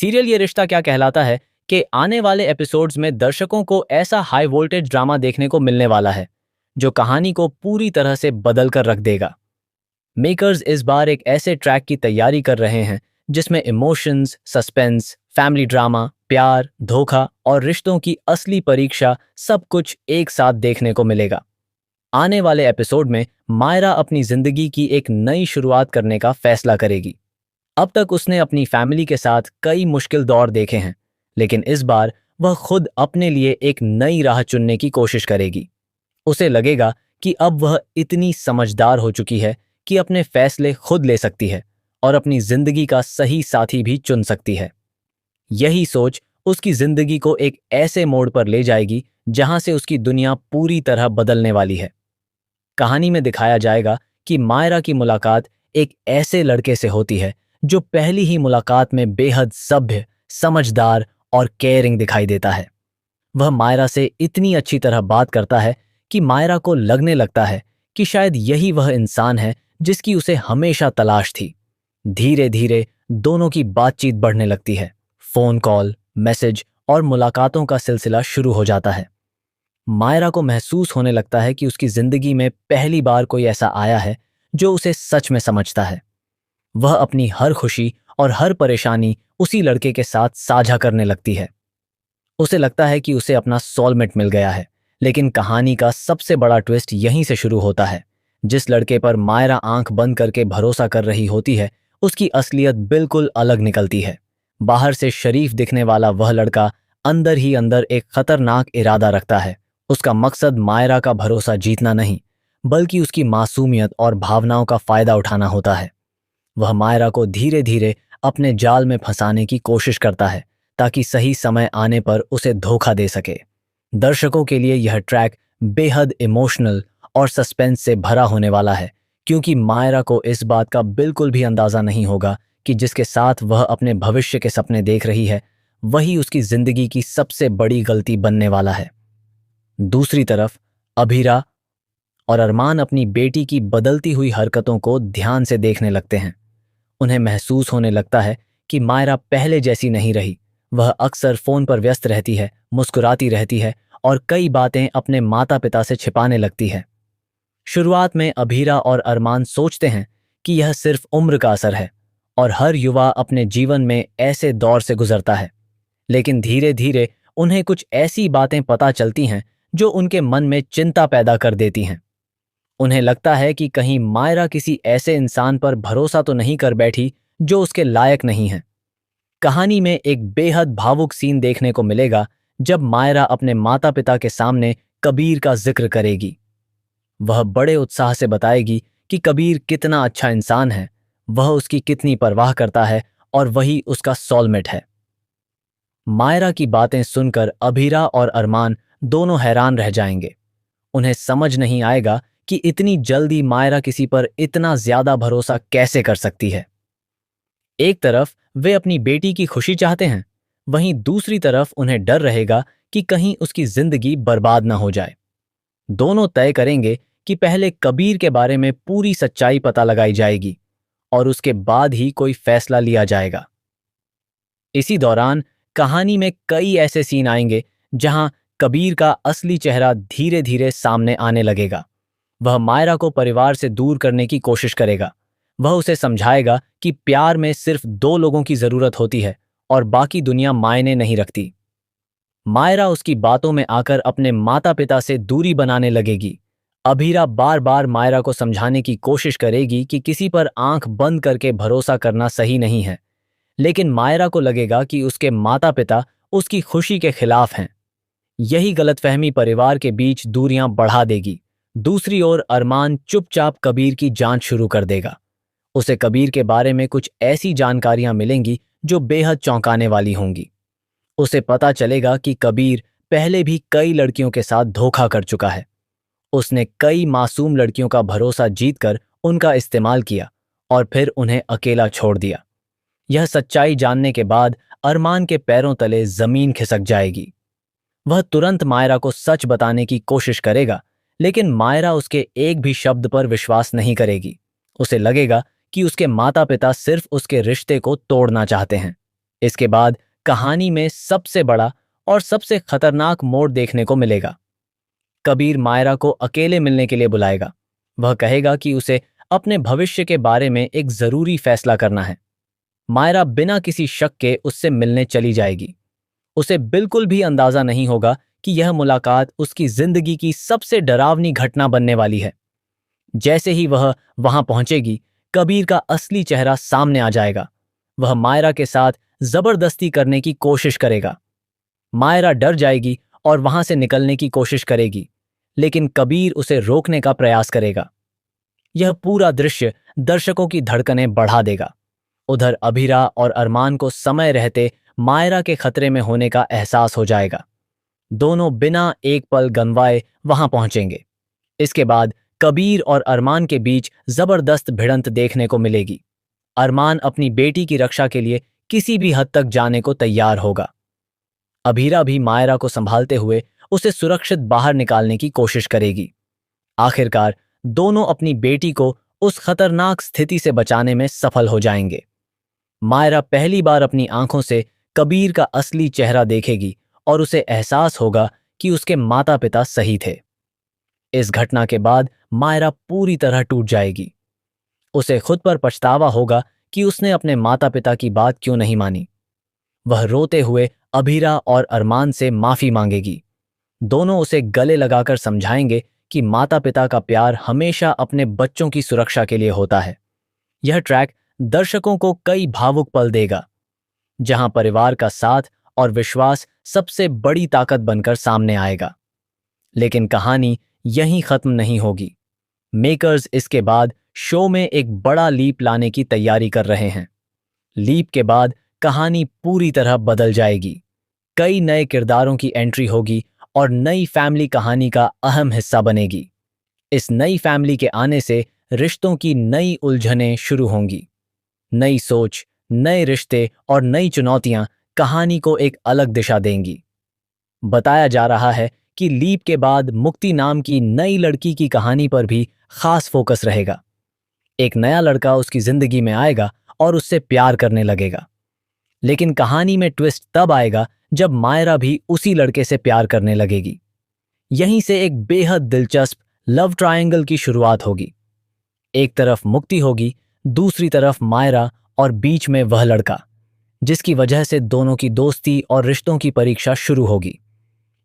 Serial ये रिश्ता क्या कहलाता है कि आने वाले एपिसोड्स में दर्शकों को ऐसा हाई वोल्टेज ड्रामा देखने को मिलने वाला है जो कहानी को पूरी तरह से बदल कर रख देगा। मेकर्स इस बार एक ऐसे ट्रैक की तैयारी कर रहे हैं जिसमें इमोशंस, सस्पेंस, फैमिली ड्रामा, प्यार, धोखा और रिश्तों की असली परीक्षा सब कुछ एक साथ देखने को मिलेगा। आने वाले एपिसोड में मायरा अपनी जिंदगी की एक नई शुरुआत करने का फैसला करेगी। अब तक उसने अपनी फैमिली के साथ कई मुश्किल दौर देखे हैं, लेकिन इस बार वह खुद अपने लिए एक नई राह चुनने की कोशिश करेगी। उसे लगेगा कि अब वह इतनी समझदार हो चुकी है कि अपने फैसले खुद ले सकती है और अपनी जिंदगी का सही साथी भी चुन सकती है। यही सोच उसकी जिंदगी को एक ऐसे मोड़ पर ले जाएगी जहां से उसकी दुनिया पूरी तरह बदलने वाली है। कहानी में दिखाया जाएगा कि मायरा की मुलाकात एक ऐसे लड़के से होती है जो पहली ही मुलाकात में बेहद सभ्य, समझदार और केयरिंग दिखाई देता है। वह मायरा से इतनी अच्छी तरह बात करता है कि मायरा को लगने लगता है कि शायद यही वह इंसान है जिसकी उसे हमेशा तलाश थी। धीरे धीरे दोनों की बातचीत बढ़ने लगती है। फोन कॉल, मैसेज और मुलाकातों का सिलसिला शुरू हो जाता है। मायरा को महसूस होने लगता है कि उसकी जिंदगी में पहली बार कोई ऐसा आया है जो उसे सच में समझता है। वह अपनी हर खुशी और हर परेशानी उसी लड़के के साथ साझा करने लगती है। उसे लगता है कि उसे अपना सोलमेट मिल गया है, लेकिन कहानी का सबसे बड़ा ट्विस्ट यहीं से शुरू होता है। जिस लड़के पर मायरा आंख बंद करके भरोसा कर रही होती है, उसकी असलियत बिल्कुल अलग निकलती है। बाहर से शरीफ दिखने वाला वह लड़का अंदर ही अंदर एक खतरनाक इरादा रखता है। उसका मकसद मायरा का भरोसा जीतना नहीं, बल्कि उसकी मासूमियत और भावनाओं का फायदा उठाना होता है। वह मायरा को धीरे धीरे अपने जाल में फंसाने की कोशिश करता है ताकि सही समय आने पर उसे धोखा दे सके। दर्शकों के लिए यह ट्रैक बेहद इमोशनल और सस्पेंस से भरा होने वाला है, क्योंकि मायरा को इस बात का बिल्कुल भी अंदाजा नहीं होगा कि जिसके साथ वह अपने भविष्य के सपने देख रही है, वही उसकी जिंदगी की सबसे बड़ी गलती बनने वाला है। दूसरी तरफ अभीरा और अरमान अपनी बेटी की बदलती हुई हरकतों को ध्यान से देखने लगते हैं। उन्हें महसूस होने लगता है कि मायरा पहले जैसी नहीं रही। वह अक्सर फोन पर व्यस्त रहती है, मुस्कुराती रहती है और कई बातें अपने माता पिता से छिपाने लगती है। शुरुआत में अभीरा और अरमान सोचते हैं कि यह सिर्फ उम्र का असर है और हर युवा अपने जीवन में ऐसे दौर से गुजरता है, लेकिन धीरे धीरे उन्हें कुछ ऐसी बातें पता चलती हैं जो उनके मन में चिंता पैदा कर देती हैं। उन्हें लगता है कि कहीं मायरा किसी ऐसे इंसान पर भरोसा तो नहीं कर बैठी जो उसके लायक नहीं है। कहानी में एक बेहद भावुक सीन देखने को मिलेगा जब मायरा अपने माता पिता के सामने कबीर का जिक्र करेगी। वह बड़े उत्साह से बताएगी कि कबीर कितना अच्छा इंसान है, वह उसकी कितनी परवाह करता है और वही उसका सोलमेट है। मायरा की बातें सुनकर अभीरा और अरमान दोनों हैरान रह जाएंगे। उन्हें समझ नहीं आएगा कि इतनी जल्दी मायरा किसी पर इतना ज्यादा भरोसा कैसे कर सकती है। एक तरफ वे अपनी बेटी की खुशी चाहते हैं, वहीं दूसरी तरफ उन्हें डर रहेगा कि कहीं उसकी जिंदगी बर्बाद ना हो जाए। दोनों तय करेंगे कि पहले कबीर के बारे में पूरी सच्चाई पता लगाई जाएगी और उसके बाद ही कोई फैसला लिया जाएगा। इसी दौरान कहानी में कई ऐसे सीन आएंगे जहां कबीर का असली चेहरा धीरे धीरे सामने आने लगेगा। वह मायरा को परिवार से दूर करने की कोशिश करेगा। वह उसे समझाएगा कि प्यार में सिर्फ दो लोगों की जरूरत होती है और बाकी दुनिया मायने नहीं रखती। मायरा उसकी बातों में आकर अपने माता पिता से दूरी बनाने लगेगी। अभीरा बार बार मायरा को समझाने की कोशिश करेगी कि किसी पर आंख बंद करके भरोसा करना सही नहीं है, लेकिन मायरा को लगेगा कि उसके माता पिता उसकी खुशी के खिलाफ हैं। यही गलतफहमी परिवार के बीच दूरियां बढ़ा देगी। दूसरी ओर अरमान चुपचाप कबीर की जांच शुरू कर देगा। उसे कबीर के बारे में कुछ ऐसी जानकारियां मिलेंगी जो बेहद चौंकाने वाली होंगी। उसे पता चलेगा कि कबीर पहले भी कई लड़कियों के साथ धोखा कर चुका है। उसने कई मासूम लड़कियों का भरोसा जीतकर उनका इस्तेमाल किया और फिर उन्हें अकेला छोड़ दिया। यह सच्चाई जानने के बाद अरमान के पैरों तले जमीन खिसक जाएगी। वह तुरंत मायरा को सच बताने की कोशिश करेगा, लेकिन मायरा उसके एक भी शब्द पर विश्वास नहीं करेगी। उसे लगेगा कि उसके माता पिता सिर्फ उसके रिश्ते को तोड़ना चाहते हैं। इसके बाद कहानी में सबसे बड़ा और सबसे खतरनाक मोड़ देखने को मिलेगा। कबीर मायरा को अकेले मिलने के लिए बुलाएगा। वह कहेगा कि उसे अपने भविष्य के बारे में एक जरूरी फैसला करना है। मायरा बिना किसी शक के उससे मिलने चली जाएगी। उसे बिल्कुल भी अंदाजा नहीं होगा कि यह मुलाकात उसकी जिंदगी की सबसे डरावनी घटना बनने वाली है। जैसे ही वह वहां पहुंचेगी, कबीर का असली चेहरा सामने आ जाएगा। वह मायरा के साथ जबरदस्ती करने की कोशिश करेगा। मायरा डर जाएगी और वहां से निकलने की कोशिश करेगी, लेकिन कबीर उसे रोकने का प्रयास करेगा। यह पूरा दृश्य दर्शकों की धड़कनें बढ़ा देगा। उधर अभिरा और अरमान को समय रहते मायरा के खतरे में होने का एहसास हो जाएगा। दोनों बिना एक पल गंवाए वहां पहुंचेंगे। इसके बाद कबीर और अरमान के बीच जबरदस्त भिड़ंत देखने को मिलेगी। अरमान अपनी बेटी की रक्षा के लिए किसी भी हद तक जाने को तैयार होगा। अभीरा भी मायरा को संभालते हुए उसे सुरक्षित बाहर निकालने की कोशिश करेगी। आखिरकार दोनों अपनी बेटी को उस खतरनाक स्थिति से बचाने में सफल हो जाएंगे। मायरा पहली बार अपनी आंखों से कबीर का असली चेहरा देखेगी और उसे एहसास होगा कि उसके माता पिता सही थे। इस घटना के बाद मायरा पूरी तरह टूट जाएगी। उसे खुद पर पछतावा होगा कि उसने अपने माता पिता की बात क्यों नहीं मानी। वह रोते हुए अभीरा और अरमान से माफी मांगेगी। दोनों उसे गले लगाकर समझाएंगे कि माता पिता का प्यार हमेशा अपने बच्चों की सुरक्षा के लिए होता है। यह ट्रैक दर्शकों को कई भावुक पल देगा, जहां परिवार का साथ और विश्वास सबसे बड़ी ताकत बनकर सामने आएगा। लेकिन कहानी यहीं खत्म नहीं होगी। मेकर्स इसके बाद शो में एक बड़ा लीप लाने की तैयारी कर रहे हैं। लीप के बाद कहानी पूरी तरह बदल जाएगी। कई नए किरदारों की एंट्री होगी और नई फैमिली कहानी का अहम हिस्सा बनेगी। इस नई फैमिली के आने से रिश्तों की नई उलझनें शुरू होंगी। नई सोच, नए रिश्ते और नई चुनौतियां कहानी को एक अलग दिशा देंगी। बताया जा रहा है कि लीप के बाद मुक्ति नाम की नई लड़की की कहानी पर भी खास फोकस रहेगा। एक नया लड़का उसकी जिंदगी में आएगा और उससे प्यार करने लगेगा। लेकिन कहानी में ट्विस्ट तब आएगा जब मायरा भी उसी लड़के से प्यार करने लगेगी। यहीं से एक बेहद दिलचस्प लव ट्रायंगल की शुरुआत होगी। एक तरफ मुक्ति होगी, दूसरी तरफ मायरा और बीच में वह लड़का, जिसकी वजह से दोनों की दोस्ती और रिश्तों की परीक्षा शुरू होगी।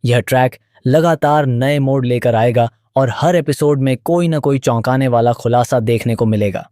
यह ट्रैक लगातार नए मोड़ लेकर आएगा और हर एपिसोड में कोई ना कोई चौंकाने वाला खुलासा देखने को मिलेगा।